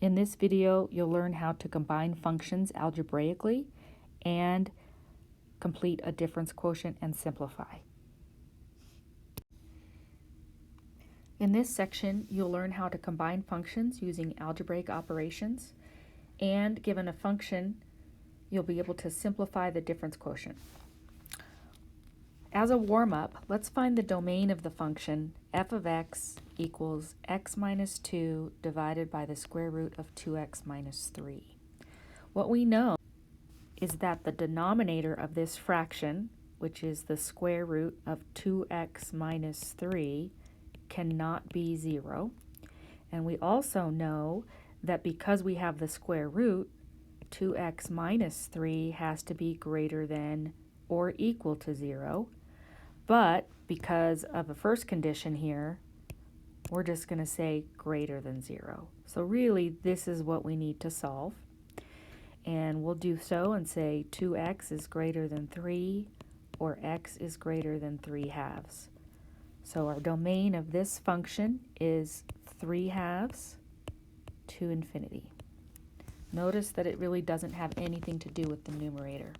In this video, you'll learn how to combine functions algebraically and complete a difference quotient and simplify. In this section, you'll learn how to combine functions using algebraic operations, and given a function, you'll be able to simplify the difference quotient. As a warm-up, let's find the domain of the function f of x equals x minus 2 divided by the square root of 2x minus 3. What we know is that the denominator of this fraction, which is the square root of 2x minus 3, cannot be 0. And we also know that because we have the square root, 2x minus 3 has to be greater than or equal to 0. But because of the first condition here, we're just going to say greater than 0. So really, this is what we need to solve. And we'll do so and say 2x is greater than 3, or x is greater than 3 halves. So our domain of this function is 3 halves to infinity. Notice that it really doesn't have anything to do with the numerator.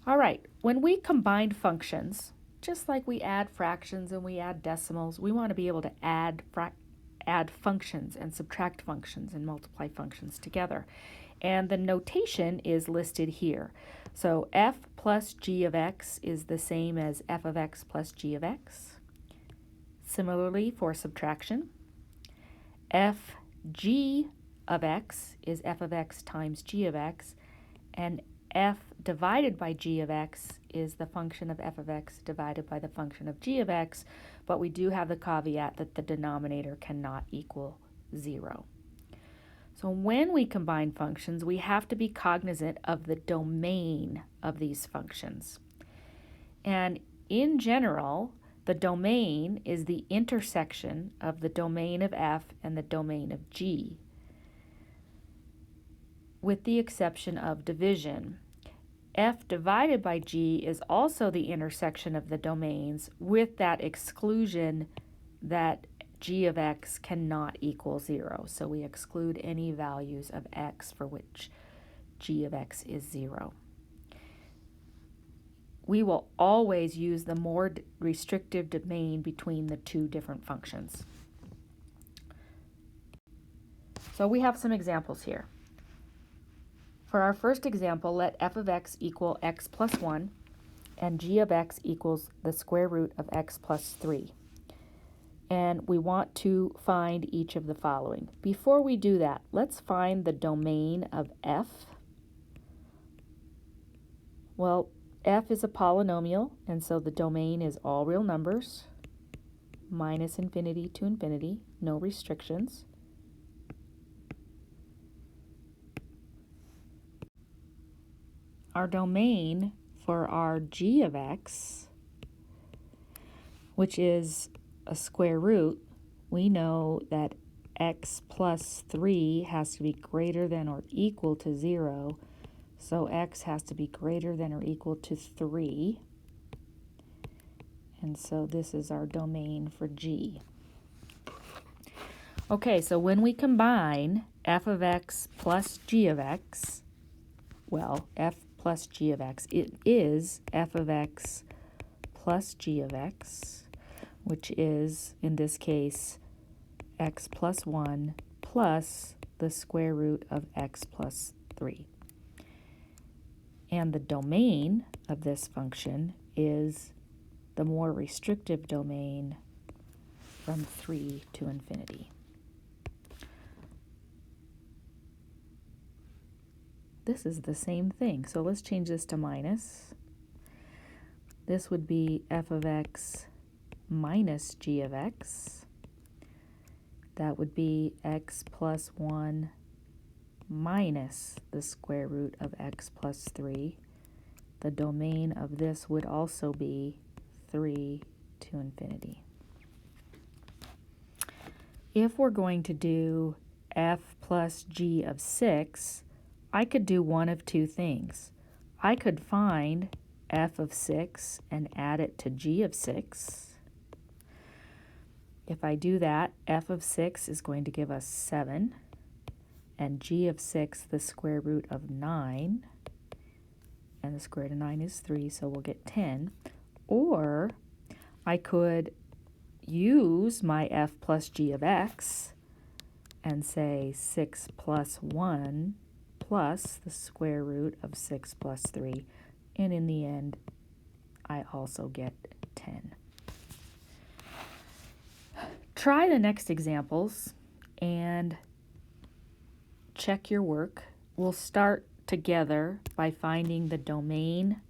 All right, when we combine functions, just like we add fractions and we add decimals, we want to be able to add functions and subtract functions and multiply functions together. And the notation is listed here. So f plus g of x is the same as f of x plus g of x. Similarly, for subtraction, f g of x is f of x times g of x, and f divided by g of x is the function of f of x divided by the function of g of x, but we do have the caveat that the denominator cannot equal 0. So when we combine functions, we have to be cognizant of the domain of these functions. And in general, the domain is the intersection of the domain of f and the domain of g, with the exception of division. F divided by g is also the intersection of the domains, with that exclusion that g of x cannot equal 0. So we exclude any values of x for which g of x is 0. We will always use the more restrictive domain between the two different functions. So we have some examples here. For our first example, let f of x equal x plus 1 and g of x equals the square root of x plus 3. And we want to find each of the following. Before we do that, let's find the domain of f. Well, f is a polynomial, and so the domain is all real numbers, minus infinity to infinity, no restrictions. Our domain for our g of x, which is a square root, we know that x plus 3 has to be greater than or equal to 0, so x has to be greater than or equal to 3, and so this is our domain for g. Okay, so when we combine f of x plus g of x, well, f plus g of x, it is f of x plus g of x, which is, in this case, x plus 1 plus the square root of x plus 3. And the domain of this function is the more restrictive domain from 3 to infinity. This is the same thing, so let's change this to minus. This would be f of x minus g of x. That would be x plus 1 minus the square root of x plus 3. The domain of this would also be 3 to infinity. If we're going to do f plus g of 6, I could do one of two things. I could find f of 6 and add it to g of 6. If I do that, f of 6 is going to give us 7. and g of 6 the square root of 9, and the square root of 9 is 3, so we'll get 10. Or I could use my f plus g of x and say 6 plus 1 plus the square root of 6 plus 3, and in the end I also get 10. Try the next examples and check your work. We'll start together by finding the domain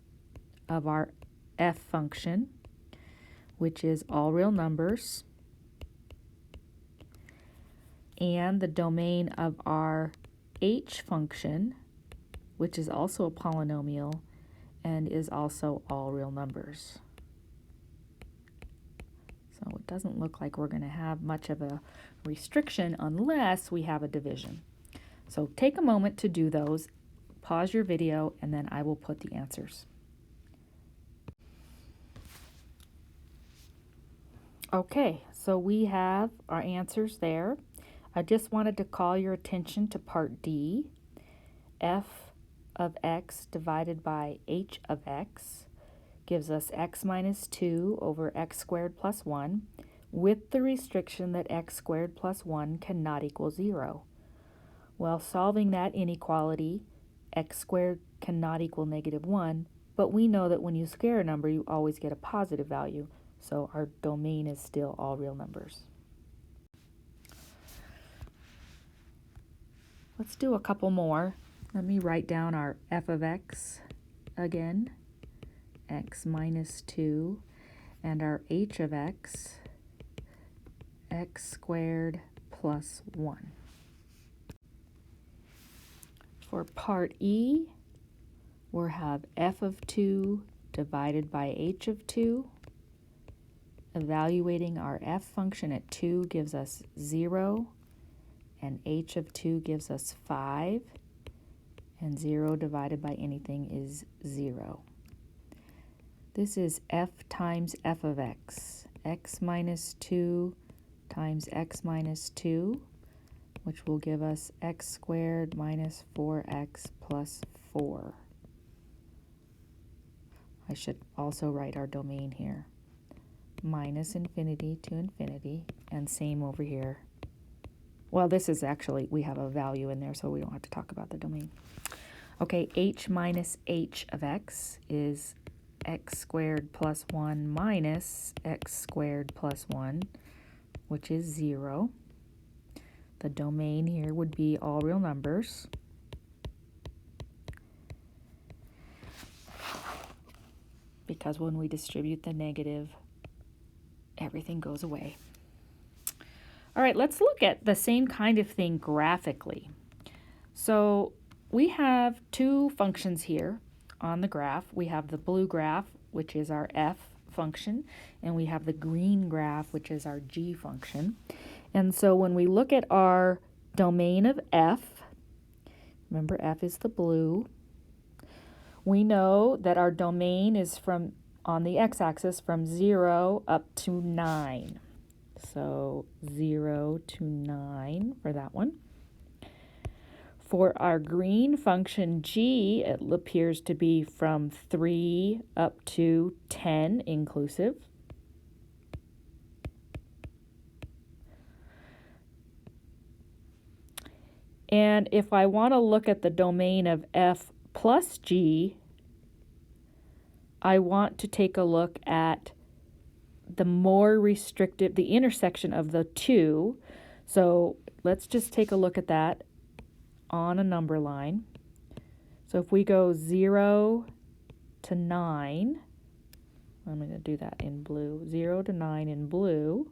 of our f function, which is all real numbers, and the domain of our h function, which is also a polynomial and is also all real numbers. So it doesn't look like we're going to have much of a restriction unless we have a division. So take a moment to do those, pause your video, and then I will put the answers. Okay, so we have our answers there. I just wanted to call your attention to part D. F of x divided by h of x gives us x minus 2 over x squared plus 1, with the restriction that x squared plus 1 cannot equal 0. Well, solving that inequality, x squared cannot equal negative 1, but we know that when you square a number, you always get a positive value, so our domain is still all real numbers. Let's do a couple more. Let me write down our f of x again, x minus 2, and our h of x, x squared plus 1. For part E, we'll have f of 2 divided by h of 2. Evaluating our f function at 2 gives us 0, and h of 2 gives us 5, and 0 divided by anything is 0. This is f times f of x, x minus 2 times x minus 2, which will give us x squared minus 4x plus 4. I should also write our domain here. Minus infinity to infinity, and same over here. Well, this is actually, we have a value in there, so we don't have to talk about the domain. Okay, h minus h of x is x squared plus 1 minus x squared plus 1, which is 0. The domain here would be all real numbers. Because when we distribute the negative, everything goes away. All right, let's look at the same kind of thing graphically. So we have two functions here on the graph. We have the blue graph, which is our f function, and we have the green graph, which is our g function. And so when we look at our domain of f, remember f is the blue, we know that our domain is from, on the x-axis, from 0 up to 9. So 0 to 9 for that one. For our green function g, it appears to be from 3 up to 10 inclusive. And if I want to look at the domain of f plus g, I want to take a look at the more restrictive, the intersection of the two. So let's just take a look at that on a number line. So if we go 0 to 9, I'm going to do that in blue, 0 to 9 in blue,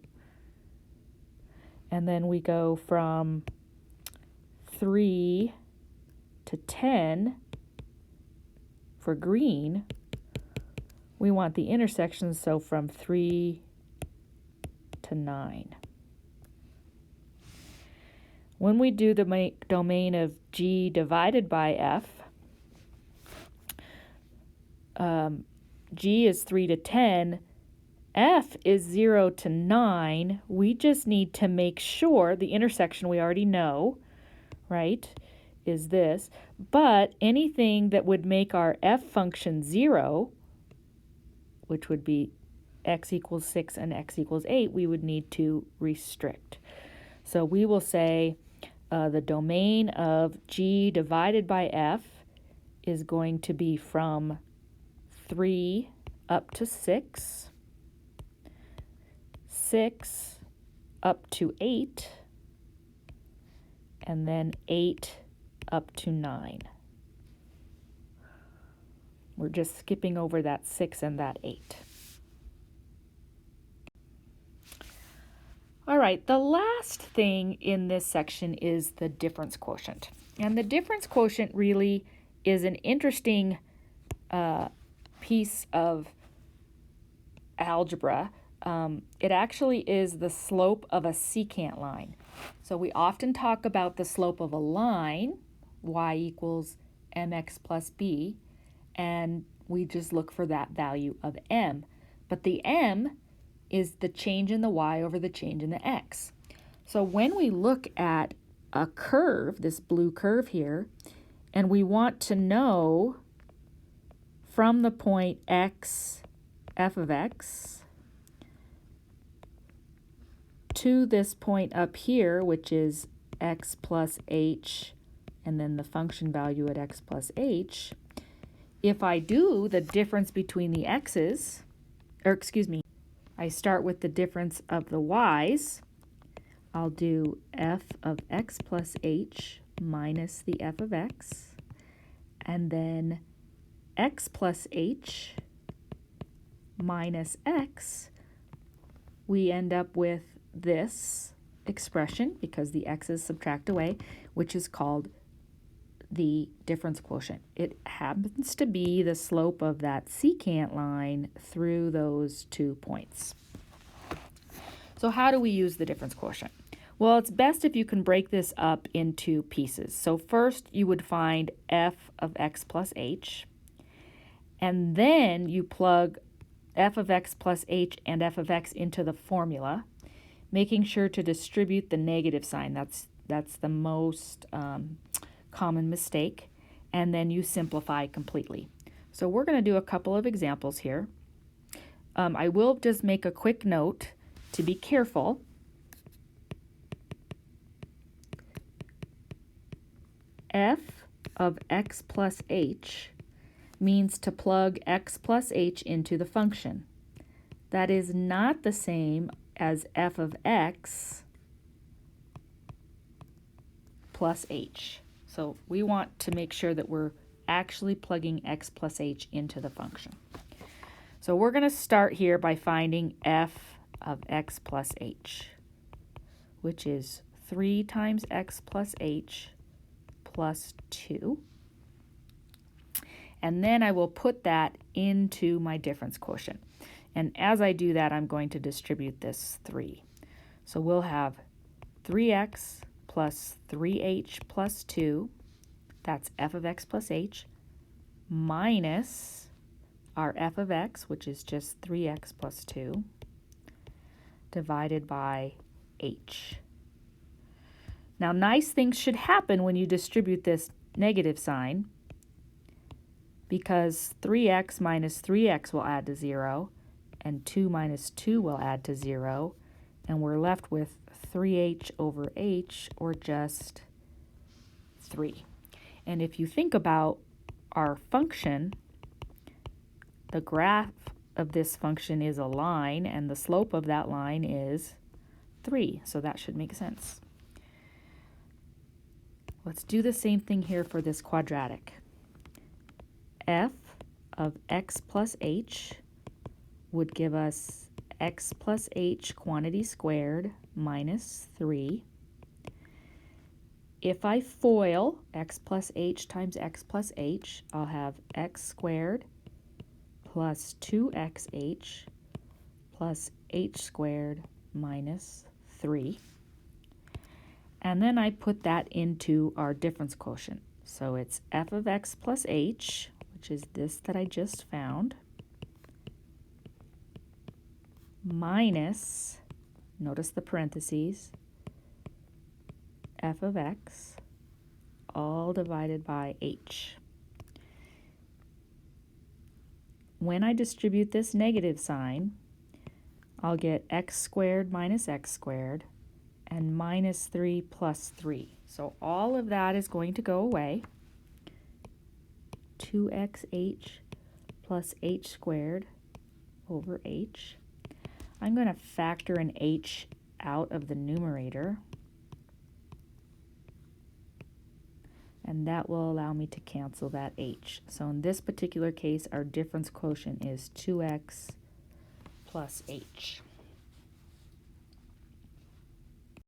and then we go from 3 to 10 for green, we want the intersection, so from 3 to 9. When we do the domain of g divided by f, g is 3 to 10, f is 0 to 9. We just need to make sure, the intersection we already know, right, is this. But anything that would make our f function 0, which would be x equals 6 and x equals 8, we would need to restrict. So we will say the domain of g divided by f is going to be from 3 up to 6, 6 up to 8, and then 8 up to 9. We're just skipping over that 6 and that 8. All right, the last thing in this section is the difference quotient. And the difference quotient really is an interesting piece of algebra. It actually is the slope of a secant line. So we often talk about the slope of a line, y equals mx plus b, and we just look for that value of m. But the m is the change in the y over the change in the x. So when we look at a curve, this blue curve here, and we want to know from the point x, f of x, to this point up here, which is x plus h, and then the function value at x plus h, if I do the difference between the x's, I start with the difference of the y's, I'll do f of x plus h minus the f of x, and then x plus h minus x, we end up with this expression, because the x's subtract away, which is called the difference quotient. It happens to be the slope of that secant line through those 2 points. So how do we use the difference quotient? Well, it's best if you can break this up into pieces. So first you would find f of x plus h, and then you plug f of x plus h and f of x into the formula, making sure to distribute the negative sign. That's the most common mistake, and then you simplify completely. So we're going to do a couple of examples here. I will just make a quick note to be careful. F of x plus h means to plug x plus h into the function. That is not the same as f of x plus h. So we want to make sure that we're actually plugging x plus h into the function. So we're going to start here by finding f of x plus h, which is 3 times x plus h plus 2. And then I will put that into my difference quotient. And as I do that, I'm going to distribute this 3. So we'll have 3x plus 3h plus 2, that's f of x plus h, minus our f of x, which is just 3x plus 2, divided by h. Now, nice things should happen when you distribute this negative sign, because 3x minus 3x will add to 0, and 2 minus 2 will add to 0, and we're left with 3h over h, or just 3. And if you think about our function, the graph of this function is a line, and the slope of that line is 3, so that should make sense. Let's do the same thing here for this quadratic. F of x plus h would give us x plus h quantity squared minus 3. If I FOIL x plus h times x plus h, I'll have x squared plus 2xh plus h squared minus 3. And then I put that into our difference quotient. So it's f of x plus h, which is this that I just found, minus, notice the parentheses, f of x all divided by h. When I distribute this negative sign, I'll get x squared minus x squared and minus 3 plus 3. So all of that is going to go away. 2xh plus h squared over h. I'm going to factor an h out of the numerator, and that will allow me to cancel that h. So in this particular case, our difference quotient is 2x plus h.